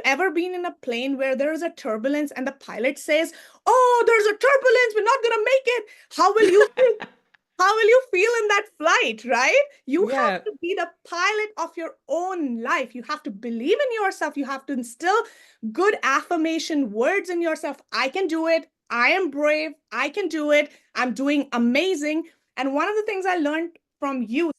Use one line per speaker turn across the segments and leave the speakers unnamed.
ever been in a plane where there is a turbulence and the pilot says, "Oh, there's a turbulence, we're not going to make it." How will you feel? How will you feel in that flight, right? You have
Yeah.
to be the pilot of your own life. You have to believe in yourself. You have to instill good affirmation words in yourself. I can do it. I am brave. I can do it. I'm doing amazing. And one of the things I learned from you.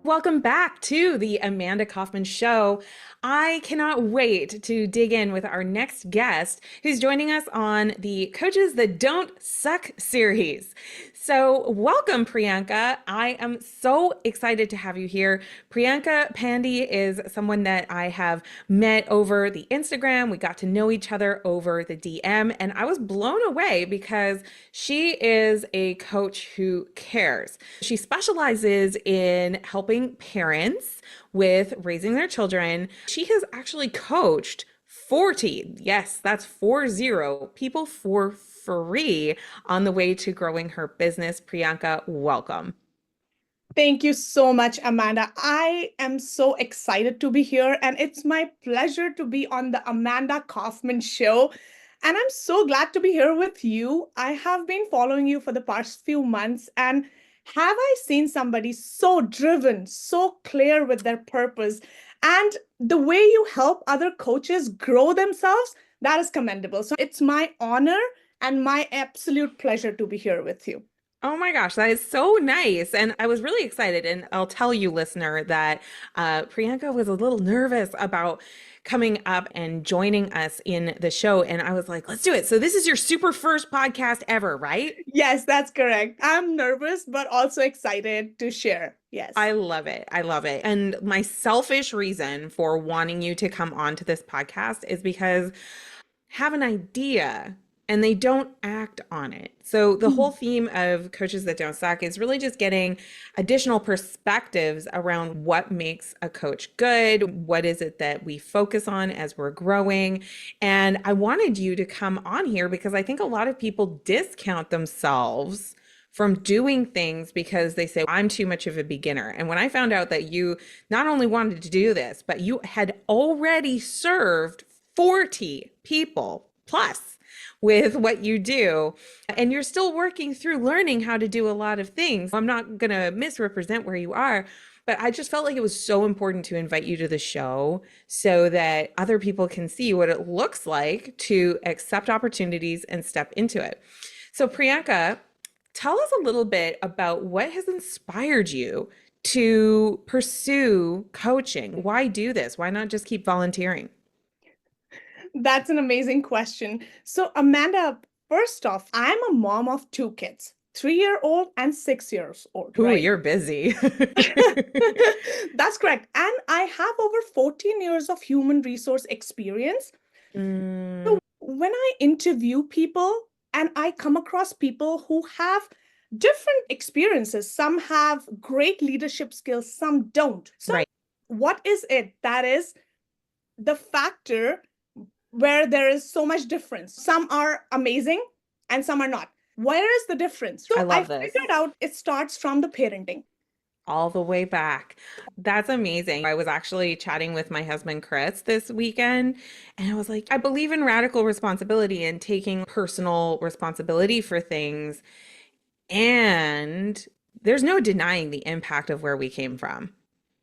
Welcome back to the Amanda Kaufman Show. I cannot wait to dig in with our next guest who's joining us on the Coaches That Don't Suck series. So, welcome, Priyanka. I am so excited to have you here. Priyanka Pandey is someone that I have met over the Instagram. We got to know each other over the DM, and I was blown away because she is a coach who cares. She specializes in helping parents with raising their children. She has actually coached 40, yes, that's 40 people for free on the way to growing her business. Priyanka, welcome.
Thank you so much, Amanda. I am so excited to be here, and it's my pleasure to be on the Amanda Kaufman Show. And I'm so glad to be here with you. I have been following you for the past few months, and have I seen somebody so driven, so clear with their purpose, and the way you help other coaches grow themselves, that is commendable. So it's my honor and my absolute pleasure to be here with you.
Oh my gosh, that is so nice. And I was really excited. And I'll tell you, listener, that Priyanka was a little nervous about coming up and joining us in the show. And I was like, let's do it. So, this is your super first podcast ever, right?
Yes, that's correct. I'm nervous, but also excited to share. Yes.
I love it. I love it. And my selfish reason for wanting you to come on to this podcast is because have an idea and they don't act on it. So the whole
Mhm.
theme of Coaches That Don't Suck is really just getting additional perspectives around what makes a coach good, what is it that we focus on as we're growing. And I wanted you to come on here because I think a lot of people discount themselves from doing things because they say, I'm too much of a beginner. And when I found out that you not only wanted to do this, but you had already served 40 people plus with what you do, and you're still working through learning how to do a lot of things. I'm not going to misrepresent where you are, but I just felt like it was so important to invite you to the show so that other people can see what it looks like to accept opportunities and step into it. So, Priyanka, tell us a little bit about what has inspired you to pursue coaching. Why do this? Why not just keep volunteering?
That's an amazing question. So, Amanda, first off, I'm a mom of two kids, 3-year-old and 6 years old,
Ooh,
right?
you're busy.
That's correct. And I have over 14 years of human resource experience.
Mm,
So, when I interview people and I come across people who have different experiences, some have great leadership skills, some don't. So,
right.
what is it that is the factor where there is so much difference? Some are amazing and some are not. Where is the difference?
I
So I
love this.
figured out it starts from the parenting.
All the way back. That's amazing. I was actually chatting with my husband, Chris, this weekend, and I was like, I believe in radical responsibility and taking personal responsibility for things. And there's no denying the impact of where we came from.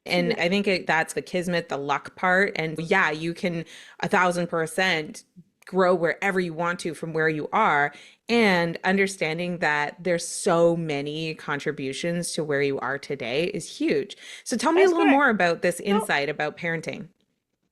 And I think that's the kismet, the luck part. And yeah, you can 1,000% grow wherever you want to from where you are. And understanding that there's so many contributions to where you are today is huge. So tell me a
That's
little
correct.
more about this
So
insight about parenting.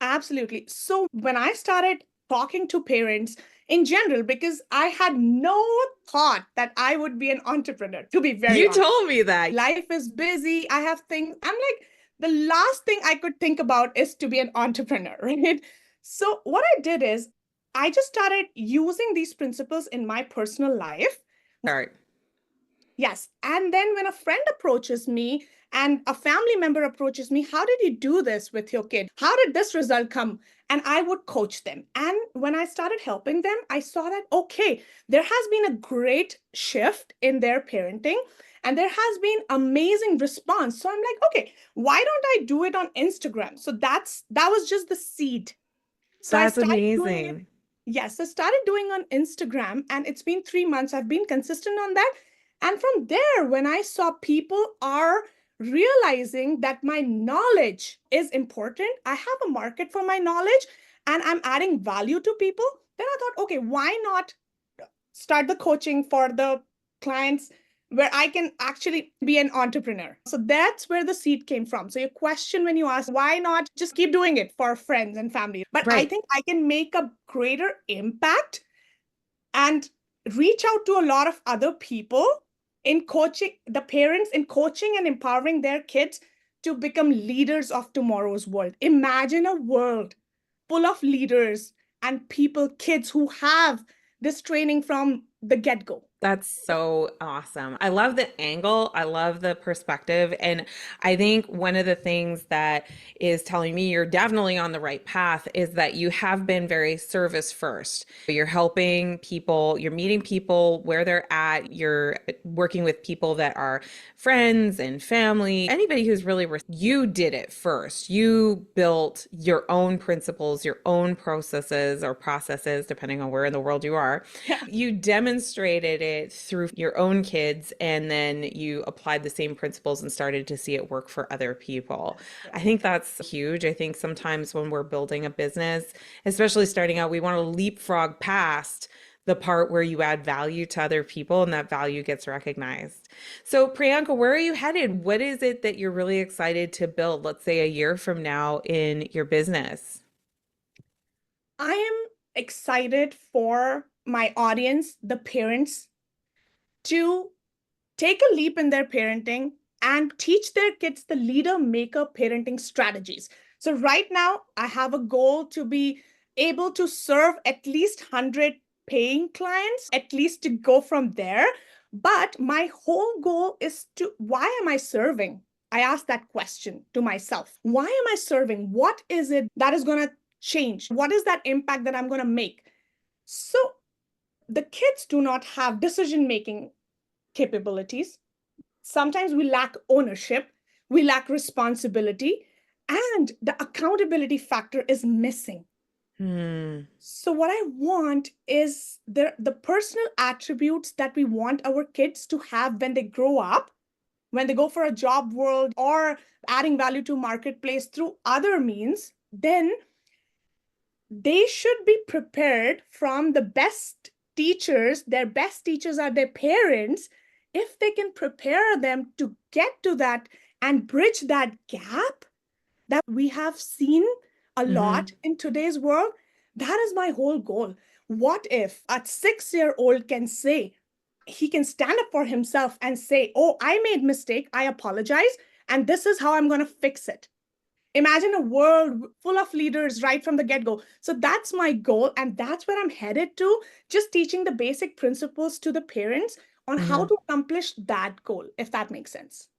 absolutely. So when I started talking to parents in general, because I had no thought that I would be an entrepreneur, to be very
You
honest.
told me that.
Life is busy. I have things. I'm like, the last thing I could think about is to be an entrepreneur, right? So what I did is I just started using these principles in my personal life.
Start.
Yes. And then when a friend approaches me And a family member approaches me, how did you do this with your kid? How did this result come? And I would coach them. And when I started helping them, I saw that, okay, there has been a great shift in their parenting and there has been amazing response. So I'm like, okay, why don't I do it on Instagram? So that was just the seed. So I
That's
started doing it.
amazing.
Yes, I started doing on Instagram and it's been 3 months. I've been consistent on that. And from there, when I saw people are realizing that my knowledge is important, I have a market for my knowledge and I'm adding value to people, then I thought, okay, why not start the coaching for the clients where I can actually be an entrepreneur. So that's where the seed came from. So your question when you ask, why not just keep doing it for friends and family? But I
Right.
think I can make a greater impact and reach out to a lot of other people in coaching, the parents in coaching and empowering their kids to become leaders of tomorrow's world. Imagine a world full of leaders and people, kids who have this training from the get go.
That's so awesome. I love the angle. I love the perspective. And I think one of the things that is telling me you're definitely on the right path is that you have been very service first. You're helping people, you're meeting people where they're at, you're working with people that are friends and family, anybody who's really, you did it first. You built your own principles, your own processes, depending on where in the world you are.
Yeah.
You demonstrated it through your own kids, and then you applied the same principles and started to see it work for other people. I think that's huge. I think sometimes when we're building a business, especially starting out, we want to leapfrog past the part where you add value to other people and that value gets recognized. So, Priyanka, where are you headed? What is it that you're really excited to build, let's say a year from now in your business?
I am excited for my audience, the parents, to take a leap in their parenting and teach their kids the leader maker parenting strategies. So, right now, I have a goal to be able to serve at least 100 paying clients, at least to go from there. But my whole goal is to, why am I serving? I ask that question to myself. Why am I serving? What is it that is going to change? What is that impact that I'm going to make? So, the kids do not have decision making capabilities. Sometimes we lack ownership, we lack responsibility, and the accountability factor is missing.
Hmm.
So, what I want is the personal attributes that we want our kids to have when they grow up, when they go for a job world or adding value to marketplace through other means, then they should be prepared from the best teachers. Their best teachers are their parents. If they can prepare them to get to that and bridge that gap that we have seen a lot
Mm-hmm.
in today's world, that is my whole goal. What if a 6-year old can say, he can stand up for himself and say, oh, I made mistake, I apologize, and this is how I'm going to fix it. Imagine a world full of leaders right from the get-go. So that's my goal and that's where I'm headed to, just teaching the basic principles to the parents on how
Mm-hmm.
to accomplish that goal, if that makes sense.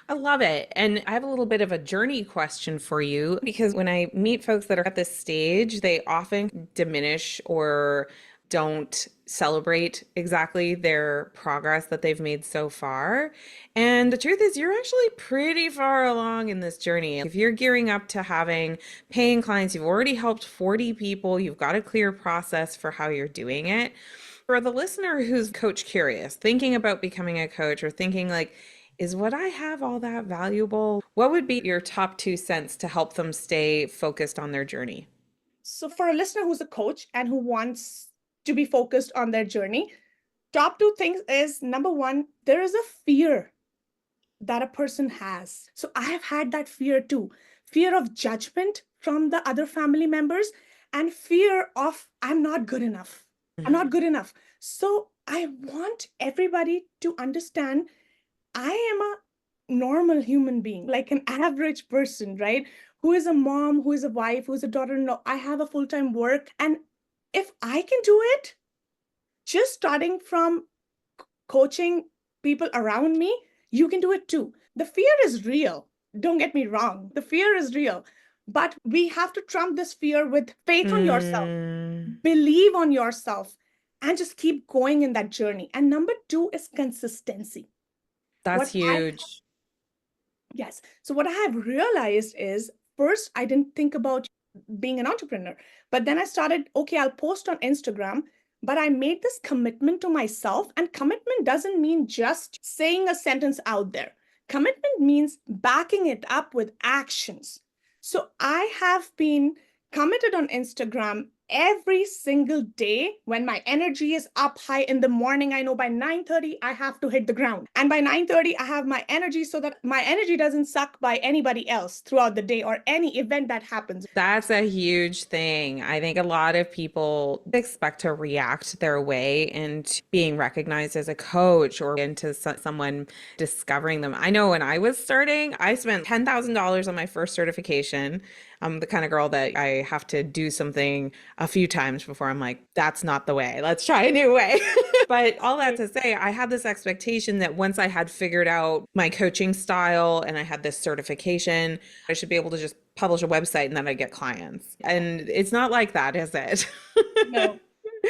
I love it. And I have a little bit of a journey question for you because when I meet folks that are at this stage, they often diminish or don't celebrate exactly their progress that they've made so far. And the truth is, you're actually pretty far along in this journey. If you're gearing up to having paying clients, you've already helped 40 people, you've got a clear process for how you're doing it. For the listener who's coach curious, thinking about becoming a coach or thinking like, is what I have all that valuable? What would be your top 2 cents to help them stay focused on their journey?
So, for a listener who's a coach and who wants to be focused on their journey, top two things is number one, there is a fear that a person has. So, I have had that fear too, fear of judgment from the other family members and fear of I'm not good enough. I'm not good enough. So, I want everybody to understand I am a normal human being, like an average person, right? Who is a mom, who is a wife, who is a daughter in law. I have a full time work. And if I can do it, just starting from coaching people around me, you can do it too. The fear is real. Don't get me wrong. The fear is real. But we have to trump this fear with faith on yourself,
Mm,
believe on yourself, and just keep going in that journey. And number two is consistency.
that's
What I
huge.
Yes. So what I have realized is first, I didn't think about being an entrepreneur, but then I started, okay, I'll post on Instagram, but I made this commitment to myself. And commitment doesn't mean just saying a sentence out there. Commitment means backing it up with actions. So I have been committed on Instagram every single day. When my energy is up high in the morning, I know by 9:30 I have to hit the ground, and by 9:30 I have my energy, so that my energy doesn't suck by anybody else throughout the day or any event that happens.
That's a huge thing. I think a lot of people expect to react their way into being recognized as a coach or into someone discovering them. I know when I was starting, I spent $10,000 on my first certification. I'm the kind of girl that I have to do something a few times before I'm like, that's not the way. Let's try a new way. But all that to say, I had this expectation that once I had figured out my coaching style and I had this certification, I should be able to just publish a website and then I get clients. And it's not like that, is it?
No,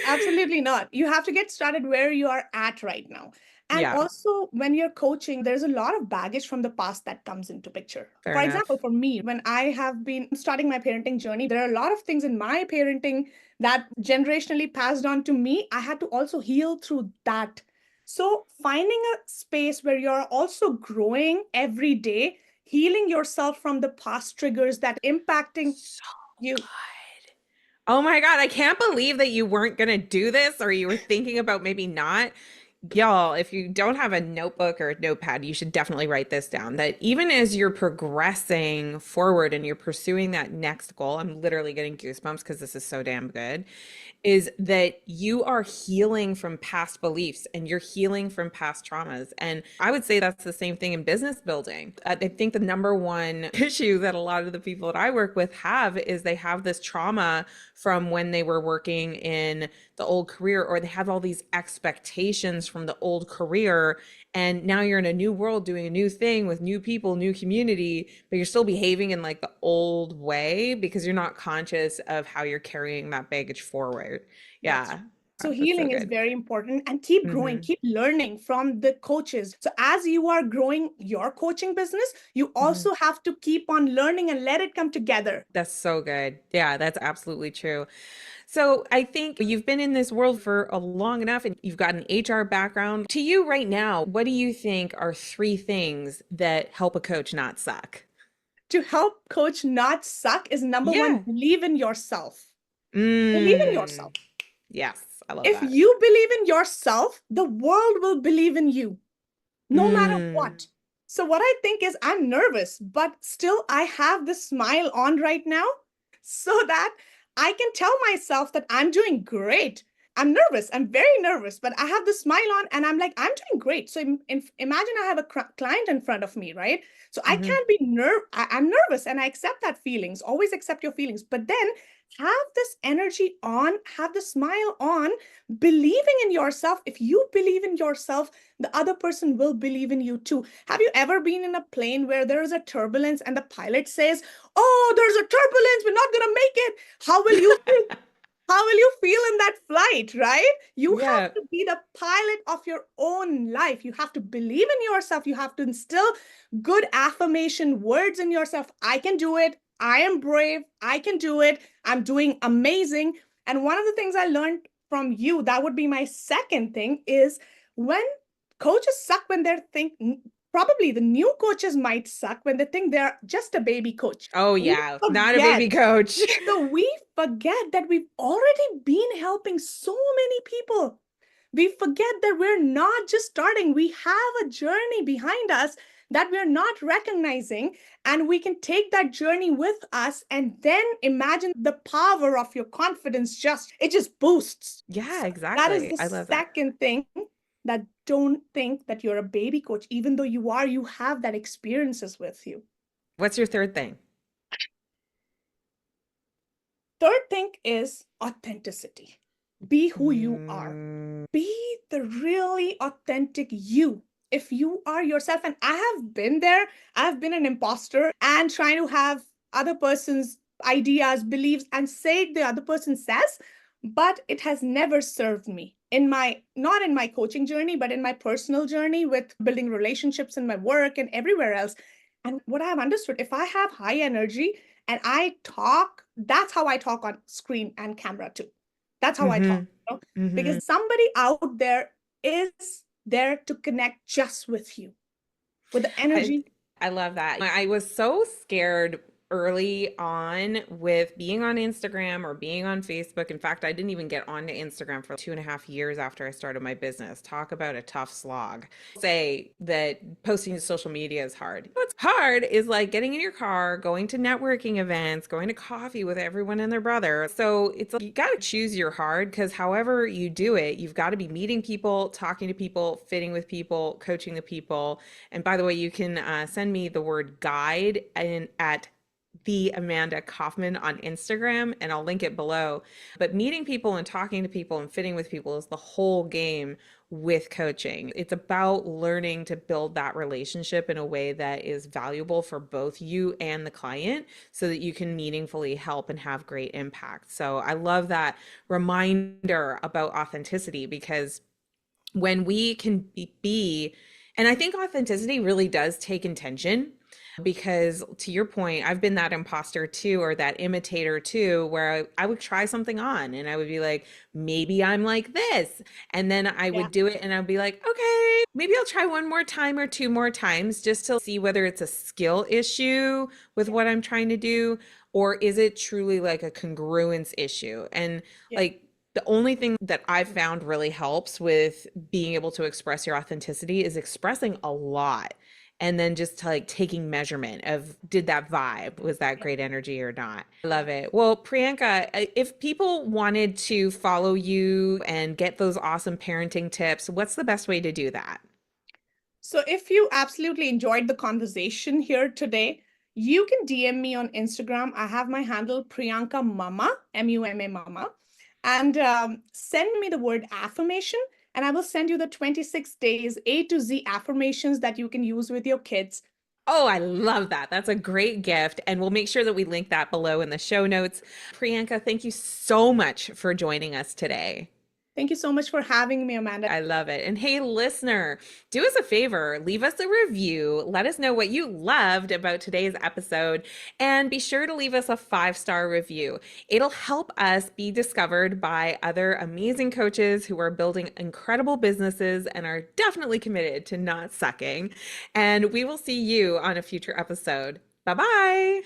absolutely not. You have to get started where you are at right now. And
Yeah,
also, when you're coaching, there's a lot of baggage from the past that comes into picture.
fair
For example,
enough.
for me, when I have been starting my parenting journey, there are a lot of things in my parenting that generationally passed on to me. I had to also heal through that. So, finding a space where you're also growing every day, healing yourself from the past triggers that impacting
So
you.
good. Oh my God, I can't believe that you weren't going to do this or you were thinking about maybe not. Y'all, if you don't have a notebook or a notepad, you should definitely write this down. That even as you're progressing forward and you're pursuing that next goal, I'm literally getting goosebumps because this is so damn good, is that you are healing from past beliefs and you're healing from past traumas. And I would say that's the same thing in business building. I think the number one issue that a lot of the people that I work with have is they have this trauma from when they were working in the old career, or they have all these expectations from the old career, and now you're in a new world doing a new thing with new people, new community, but you're still behaving in like the old way because you're not conscious of how you're carrying that baggage forward.
That's
Yeah,
So
that's so
healing is
good.
very important, and keep growing,
Hmm.
keep learning from the coaches. So as you are growing your coaching business, you
Hmm.
also have to keep on learning and let it come together.
That's so good. Yeah, that's absolutely true. So I think you've been in this world for a long enough and you've got an HR background. To you right now, what do you think are three things that help a coach not suck?
To help coach not suck is number one,
Yeah.
believe in yourself. Believe in
Mm,
yourself.
yes, I love
If
that.
you believe in yourself, the world will believe in you, no matter
Mm,
what. So, what I think is, I'm nervous, but still, I have this smile on right now so that I can tell myself that I'm doing great. I'm nervous. I'm very nervous, but I have the smile on and I'm like, I'm doing great. So, imagine I have a client in front of me, right? So, I
hmm.
can't be I'm nervous and I accept that feelings. Always accept your feelings. But then have this energy on, have the smile on, believing in yourself. If you believe in yourself, the other person will believe in you too. Have you ever been in a plane where there is a turbulence and the pilot says, "Oh, there's a turbulence, we're not going to make it." How will you feel? How will you feel in that flight, right? You have
Yeah.
to be the pilot of your own life. You have to believe in yourself. You have to instill good affirmation words in yourself. I can do it. I am brave. I can do it. I'm doing amazing. And one of the things I learned from you, that would be my second thing, is when coaches suck when they're thinking, probably the new coaches might suck when they think they're just a baby coach.
Oh,
We
yeah. Not a baby
forget.
coach.
So we forget that we've already been helping so many people. We forget that we're not just starting, we have a journey behind us that we're not recognizing, and we can take that journey with us and then imagine the power of your confidence, it just boosts.
Yeah,
So that is
exactly.
the
I love that.
second thing, that don't think that you're a baby coach. Even though you are, you have that experiences with you.
What's your third thing?
Third thing is authenticity. Be who you are.
Mm,
Be the really authentic you. if you are yourself. And I have been there. I've been an imposter and trying to have other person's ideas, beliefs, and say the other person says, but it has never served me in my, not in my coaching journey, but in my personal journey with building relationships in my work and everywhere else. And what I've understood, if I have high energy and I talk, that's how I talk on screen and camera too. That's how I talk,
Mm-hmm.
you know?
Mm-hmm.
Because somebody out there is there to connect just with you with the
I
energy.
I love that. I was so scared early on with being on Instagram or being on Facebook. In fact, I didn't even get onto Instagram for 2.5 years after I started my business. Talk about a tough slog. Say that posting to social media is hard. What's hard is like getting in your car, going to networking events, going to coffee with everyone and their brother. So it's like you got to choose your hard because however you do it, you've got to be meeting people, talking to people, fitting with people, coaching the people. And by the way, you can send me the word guide in, at the Amanda Kaufman on Instagram, and I'll link it below. But meeting people and talking to people and fitting with people is the whole game with coaching. It's about learning to build that relationship in a way that is valuable for both you and the client so that you can meaningfully help and have great impact. So I love that reminder about authenticity because when we can be, and I think authenticity really does take intention because to your point, I've been that imposter too, or that imitator too, where I would try something on and I would be like, maybe I'm like this. And then I
Yeah.
would do it and I'd be like, okay, maybe I'll try one more time or two more times just to see whether it's a skill issue with
Yeah.
what I'm trying to do, or is it truly like a congruence issue? And
Yeah.
like, the only thing that I've found really helps with being able to express your authenticity is expressing a lot and then just like taking measurement of did that vibe, was that
Yeah.
great energy or not. I
Yeah.
love it. Well, Priyanka, if people wanted to follow you and get those awesome parenting tips, what's the best way to do that?
So if you absolutely enjoyed the conversation here today, you can DM me on Instagram. I have my handle Priyanka Mama, Muma Mama, and send me the word affirmation, and I will send you the 26 days A to Z affirmations that you can use with your kids.
Oh, I love that. That's a great gift. And we'll make sure that we link that below in the show notes. Priyanka, thank you so much for joining us today.
Thank you so much for having me, Amanda.
I love it. And hey, listener, do us a favor, leave us a review. Let us know what you loved about today's episode. And be sure to leave us a 5-star review. It'll help us be discovered by other amazing coaches who are building incredible businesses and are definitely committed to not sucking. And we will see you on a future episode. Bye bye.